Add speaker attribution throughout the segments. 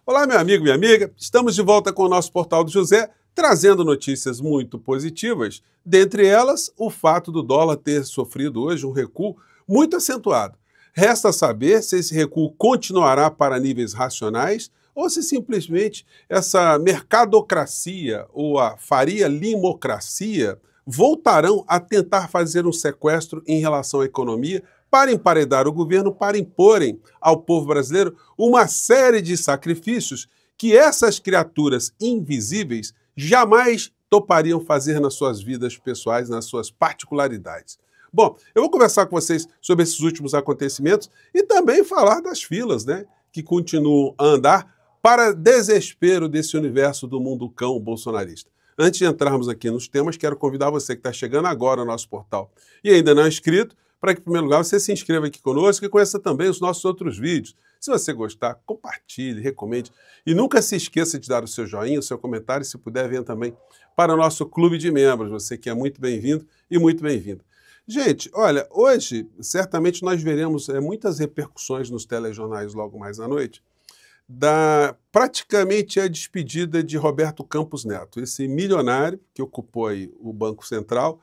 Speaker 1: Olá, meu amigo, minha amiga. Estamos de volta com o nosso Portal do José, trazendo notícias muito positivas. Dentre elas, o fato do dólar ter sofrido hoje um recuo muito acentuado. Resta saber se esse recuo continuará para níveis racionais ou se simplesmente essa mercadocracia ou a Faria Limocracia voltarão a tentar fazer um sequestro em relação à economia para emparedar o governo, para imporem ao povo brasileiro uma série de sacrifícios que essas criaturas invisíveis jamais topariam fazer nas suas vidas pessoais, nas suas particularidades. Bom, eu vou conversar com vocês sobre esses últimos acontecimentos e também falar das filas, que continuam a andar para desespero desse universo do mundo cão bolsonarista. Antes de entrarmos aqui nos temas, quero convidar você que está chegando agora ao nosso portal e ainda não é inscrito, para que, em primeiro lugar, você se inscreva aqui conosco e conheça também os nossos outros vídeos. Se você gostar, compartilhe, recomende. E nunca se esqueça de dar o seu joinha, o seu comentário, e se puder, venha também para o nosso clube de membros. Você que é muito bem-vindo e muito bem-vinda. Gente, olha, hoje, certamente nós veremos muitas repercussões nos telejornais logo mais à noite, praticamente a despedida de Roberto Campos Neto, esse milionário que ocupou aí o Banco Central,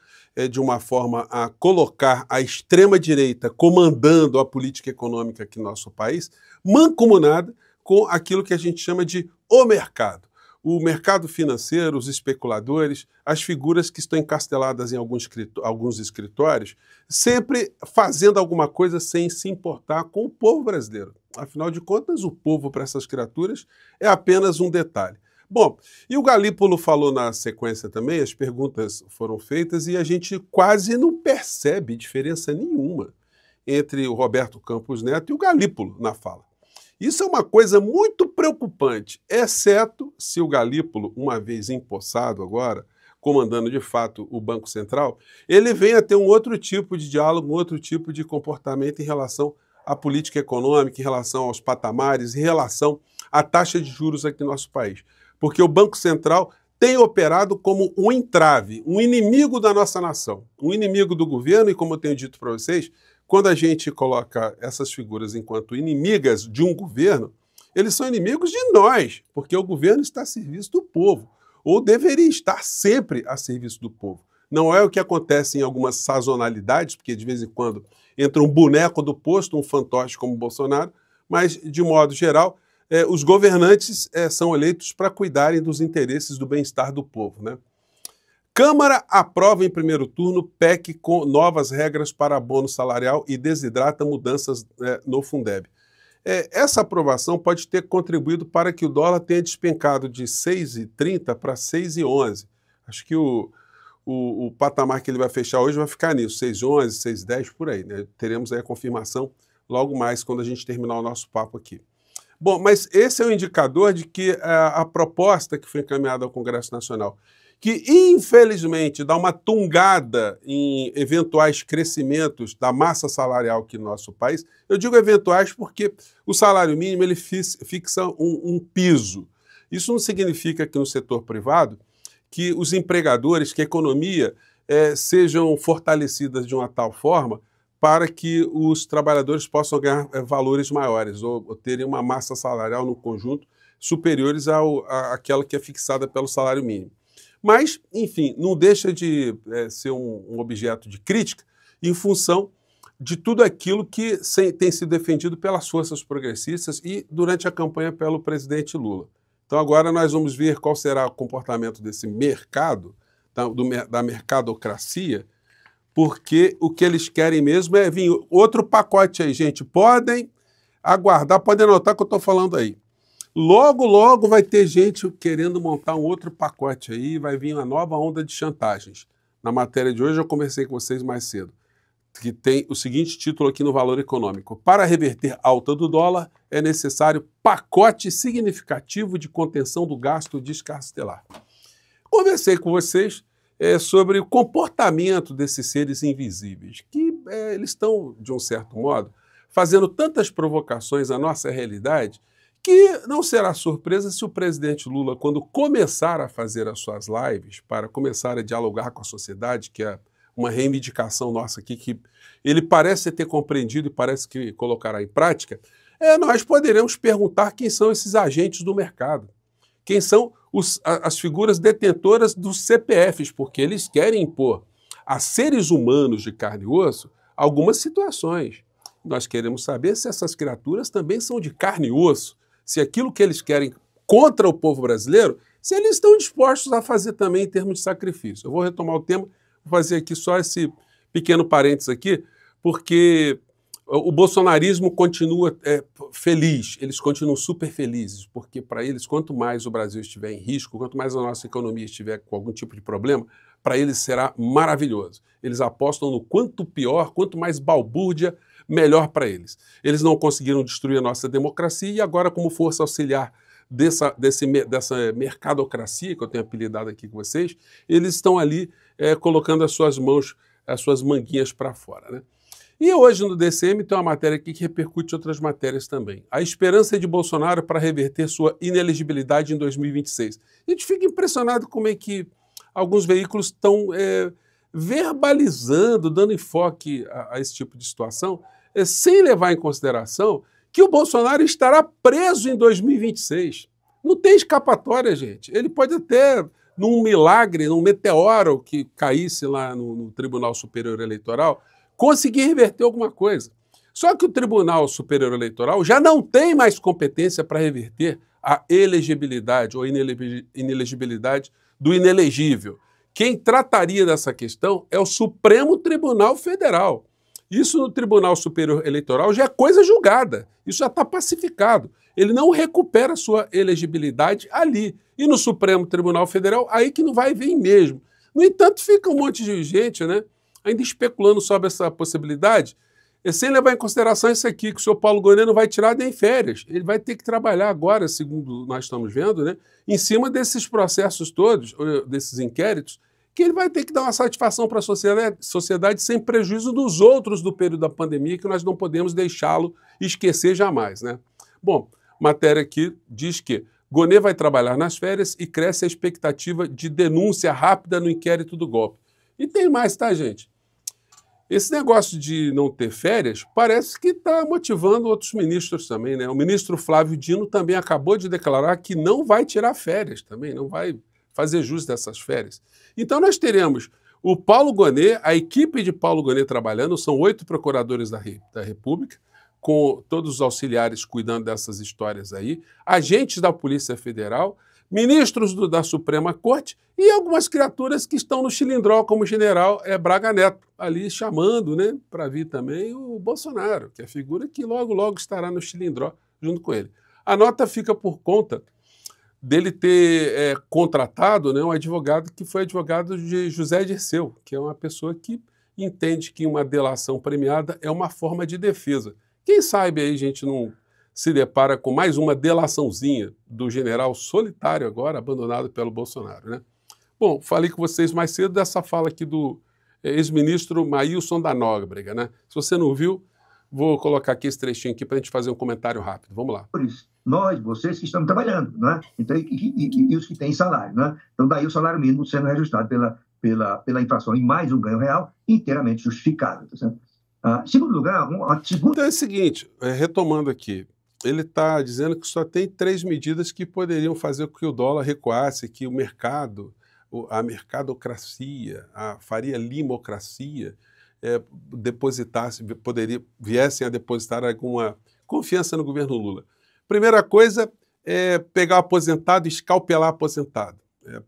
Speaker 1: de uma forma a colocar a extrema-direita comandando a política econômica aqui no nosso país, mancomunada com aquilo que a gente chama de o mercado financeiro, os especuladores, as figuras que estão encasteladas em alguns escritórios, sempre fazendo alguma coisa sem se importar com o povo brasileiro. Afinal de contas, o povo para essas criaturas é apenas um detalhe. Bom, e o Galípolo falou na sequência também, as perguntas foram feitas e a gente quase não percebe diferença nenhuma entre o Roberto Campos Neto e o Galípolo na fala. Isso é uma coisa muito preocupante, exceto se o Galípolo, uma vez empossado agora, comandando de fato o Banco Central, ele venha a ter um outro tipo de diálogo, um outro tipo de comportamento em relação à política econômica, em relação aos patamares, em relação à taxa de juros aqui no nosso país. Porque o Banco Central tem operado como um entrave, um inimigo da nossa nação, um inimigo do governo e, como eu tenho dito para vocês, quando a gente coloca essas figuras enquanto inimigas de um governo, eles são inimigos de nós, porque o governo está a serviço do povo, ou deveria estar sempre a serviço do povo. Não é o que acontece em algumas sazonalidades, porque de vez em quando entra um boneco do posto, um fantoche como o Bolsonaro, mas, de modo geral, os governantes são eleitos para cuidarem dos interesses do bem-estar do povo, Câmara aprova em primeiro turno PEC com novas regras para abono salarial e desidrata mudanças no Fundeb. Essa aprovação pode ter contribuído para que o dólar tenha despencado de 6,30 para 6,11. Acho que o patamar que ele vai fechar hoje vai ficar nisso, 6,11, 6,10, por aí. Teremos aí a confirmação logo mais quando a gente terminar o nosso papo aqui. Bom, mas esse é um indicador de que a proposta que foi encaminhada ao Congresso Nacional, que infelizmente dá uma tungada em eventuais crescimentos da massa salarial aqui no nosso país. Eu digo eventuais porque o salário mínimo ele fixa um piso. Isso não significa que no setor privado que os empregadores, que a economia sejam fortalecidas de uma tal forma para que os trabalhadores possam ganhar valores maiores ou terem uma massa salarial no conjunto superiores àquela que é fixada pelo salário mínimo. Mas, enfim, não deixa de ser um objeto de crítica em função de tudo aquilo que tem sido defendido pelas forças progressistas e durante a campanha pelo presidente Lula. Então agora nós vamos ver qual será o comportamento desse mercado, da mercadocracia, porque o que eles querem mesmo é vir outro pacote aí, gente. Podem aguardar, podem anotar o que eu estou falando aí. Logo, logo vai ter gente querendo montar um outro pacote aí, vai vir uma nova onda de chantagens. Na matéria de hoje eu conversei com vocês mais cedo, que tem o seguinte título aqui no Valor Econômico. Para reverter alta do dólar, é necessário pacote significativo de contenção do gasto descastelar. Conversei com vocês sobre o comportamento desses seres invisíveis, que eles estão, de um certo modo, fazendo tantas provocações à nossa realidade que não será surpresa se o presidente Lula, quando começar a fazer as suas lives, para começar a dialogar com a sociedade, que é uma reivindicação nossa aqui, que ele parece ter compreendido e parece que colocará em prática, nós poderemos perguntar quem são esses agentes do mercado, quem são as figuras detentoras dos CPFs, porque eles querem impor a seres humanos de carne e osso algumas situações. Nós queremos saber se essas criaturas também são de carne e osso, se aquilo que eles querem contra o povo brasileiro, se eles estão dispostos a fazer também em termos de sacrifício. Eu vou retomar o tema, vou fazer aqui só esse pequeno parênteses aqui, porque o bolsonarismo continua feliz, eles continuam super felizes, porque para eles, quanto mais o Brasil estiver em risco, quanto mais a nossa economia estiver com algum tipo de problema, para eles será maravilhoso. Eles apostam no quanto pior, quanto mais balbúrdia, melhor para eles. Eles não conseguiram destruir a nossa democracia e agora, como força auxiliar dessa mercadocracia, que eu tenho apelidado aqui com vocês, eles estão ali colocando as suas mãos, as suas manguinhas para fora, né? E hoje no DCM tem uma matéria aqui que repercute outras matérias também. A esperança de Bolsonaro para reverter sua inelegibilidade em 2026. A gente fica impressionado como é que alguns veículos estão verbalizando, dando enfoque a esse tipo de situação, sem levar em consideração que o Bolsonaro estará preso em 2026. Não tem escapatória, gente. Ele pode até, num milagre, num meteoro que caísse lá no Tribunal Superior Eleitoral, conseguir reverter alguma coisa. Só que o Tribunal Superior Eleitoral já não tem mais competência para reverter a elegibilidade ou inelegibilidade do inelegível. Quem trataria dessa questão é o Supremo Tribunal Federal. Isso no Tribunal Superior Eleitoral já é coisa julgada, isso já está pacificado. Ele não recupera sua elegibilidade ali. E no Supremo Tribunal Federal, aí que não vai vir mesmo. No entanto, fica um monte de gente, né, ainda especulando sobre essa possibilidade, sem levar em consideração isso aqui, que o senhor Paulo Gonet não vai tirar nem férias. Ele vai ter que trabalhar agora, segundo nós estamos vendo, né, em cima desses processos todos, desses inquéritos, que ele vai ter que dar uma satisfação para a sociedade sem prejuízo dos outros do período da pandemia, que nós não podemos deixá-lo esquecer jamais, né? Bom, matéria aqui diz que Gonet vai trabalhar nas férias e cresce a expectativa de denúncia rápida no inquérito do golpe. E tem mais, tá, gente? Esse negócio de não ter férias parece que está motivando outros ministros também, né? O ministro Flávio Dino também acabou de declarar que não vai tirar férias também, não vai fazer jus dessas férias. Então nós teremos o Paulo Gonet, a equipe de Paulo Gonet trabalhando, são 8 procuradores da República, com todos os auxiliares cuidando dessas histórias aí, agentes da Polícia Federal, ministros da Suprema Corte e algumas criaturas que estão no xilindró, como o general Braga Neto, ali chamando, né, para vir também o Bolsonaro, que é a figura que logo, logo estará no xilindró junto com ele. A nota fica por conta dele ter contratado, né, um advogado que foi advogado de José Dirceu, que é uma pessoa que entende que uma delação premiada é uma forma de defesa. Quem sabe aí a gente não se depara com mais uma delaçãozinha do general solitário agora, abandonado pelo Bolsonaro, né? Bom, falei com vocês mais cedo dessa fala aqui do ex-ministro Maílson da Nóbrega, né? Se você não viu, vou colocar aqui esse trechinho aqui para a gente fazer um comentário rápido. Vamos lá.
Speaker 2: Nós, vocês que estamos trabalhando, né? Então, e os que têm salário, né? Então, daí o salário mínimo sendo reajustado pela inflação e mais um ganho real inteiramente justificado. Tá certo? Segundo lugar,
Speaker 1: Então é o seguinte, retomando aqui, ele está dizendo que só tem 3 medidas que poderiam fazer com que o dólar recuasse, que o mercado, a mercadocracia, a Faria Limocracia viessem a depositar alguma confiança no governo Lula. Primeira coisa é pegar o aposentado e escalpelar o aposentado.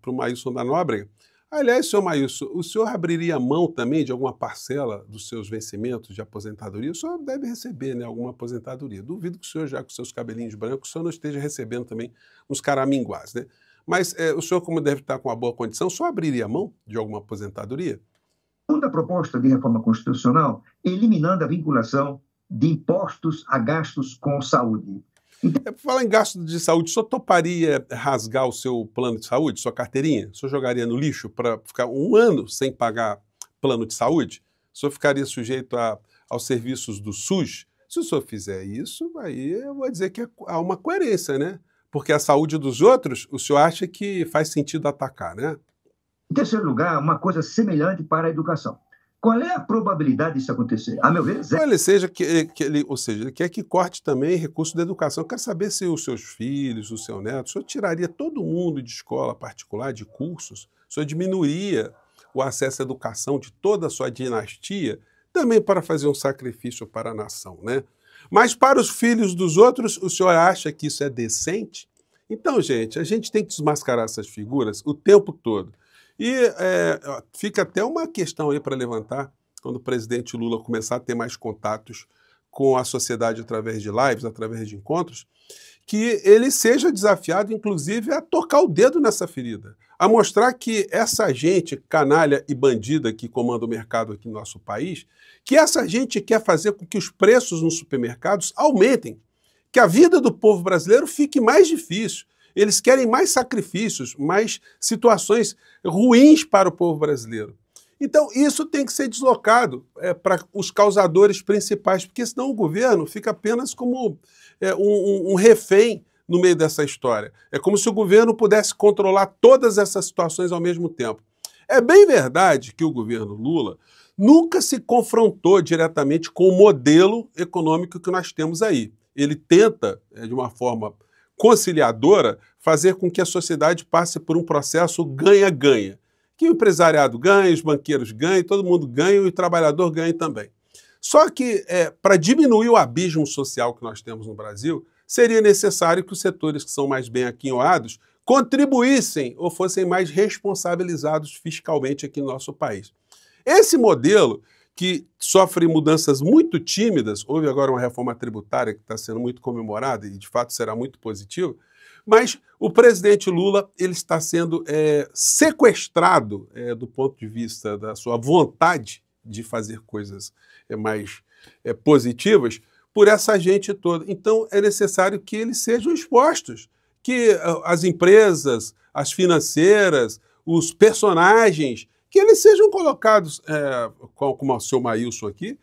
Speaker 1: Para o Maílson da Nóbrega. Aliás, senhor Maílson, o senhor abriria mão também de alguma parcela dos seus vencimentos de aposentadoria? O senhor deve receber, né, alguma aposentadoria. Duvido que o senhor, já com seus cabelinhos brancos, o senhor não esteja recebendo também uns caraminguás, né? Mas o senhor, como deve estar com uma boa condição, o senhor abriria mão de alguma aposentadoria?
Speaker 2: Segunda proposta de reforma constitucional, eliminando a vinculação de impostos a gastos com saúde.
Speaker 1: Por falar em gasto de saúde, o senhor toparia rasgar o seu plano de saúde, sua carteirinha? O senhor jogaria no lixo para ficar 1 ano sem pagar plano de saúde? O senhor ficaria sujeito aos serviços do SUS? Se o senhor fizer isso, aí eu vou dizer que há uma coerência, né? Porque a saúde dos outros, o senhor acha que faz sentido atacar, né?
Speaker 2: Em terceiro lugar, uma coisa semelhante para a educação. Qual é a probabilidade disso acontecer? A meu ver, zero.
Speaker 1: Ou seja, ele quer que corte também recurso da educação. Eu quero saber se os seus filhos, o seu neto, o senhor tiraria todo mundo de escola particular, de cursos, o senhor diminuiria o acesso à educação de toda a sua dinastia, também para fazer um sacrifício para a nação, né? Mas para os filhos dos outros, o senhor acha que isso é decente? Então, gente, a gente tem que desmascarar essas figuras o tempo todo. E fica até uma questão aí para levantar, quando o presidente Lula começar a ter mais contatos com a sociedade através de lives, através de encontros, que ele seja desafiado, inclusive, a tocar o dedo nessa ferida, a mostrar que essa gente canalha e bandida que comanda o mercado aqui no nosso país, que essa gente quer fazer com que os preços nos supermercados aumentem, que a vida do povo brasileiro fique mais difícil. Eles querem mais sacrifícios, mais situações ruins para o povo brasileiro. Então, isso tem que ser deslocado para os causadores principais, porque senão o governo fica apenas como um refém no meio dessa história. É como se o governo pudesse controlar todas essas situações ao mesmo tempo. É bem verdade que o governo Lula nunca se confrontou diretamente com o modelo econômico que nós temos aí. Ele tenta, de uma forma conciliadora, fazer com que a sociedade passe por um processo ganha-ganha. Que o empresariado ganhe, os banqueiros ganhem, todo mundo ganha e o trabalhador ganhe também. Só que, para diminuir o abismo social que nós temos no Brasil, seria necessário que os setores que são mais bem aquinhoados contribuíssem ou fossem mais responsabilizados fiscalmente aqui no nosso país. Esse modelo, que sofre mudanças muito tímidas, houve agora uma reforma tributária que está sendo muito comemorada e de fato será muito positiva, mas o presidente Lula ele está sendo sequestrado do ponto de vista da sua vontade de fazer coisas mais positivas por essa gente toda. Então é necessário que eles sejam expostos, que as empresas, as financeiras, os personagens, que eles sejam colocados, como o seu Maílson aqui,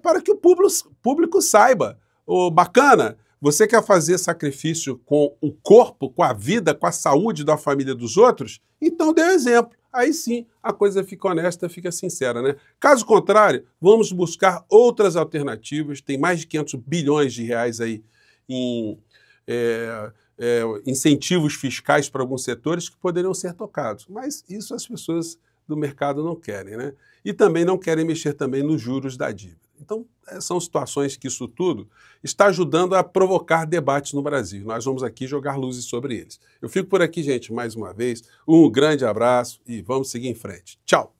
Speaker 1: para que o público saiba. Bacana, você quer fazer sacrifício com o corpo, com a vida, com a saúde da família dos outros? Então dê um exemplo. Aí sim a coisa fica honesta, fica sincera, né? Caso contrário, vamos buscar outras alternativas. Tem mais de 500 bilhões de reais aí em incentivos fiscais para alguns setores que poderiam ser tocados. Mas isso as pessoas do mercado não querem, né? E também não querem mexer também nos juros da dívida. Então, são situações que isso tudo está ajudando a provocar debates no Brasil. Nós vamos aqui jogar luzes sobre eles. Eu fico por aqui, gente, mais uma vez. Um grande abraço e vamos seguir em frente. Tchau!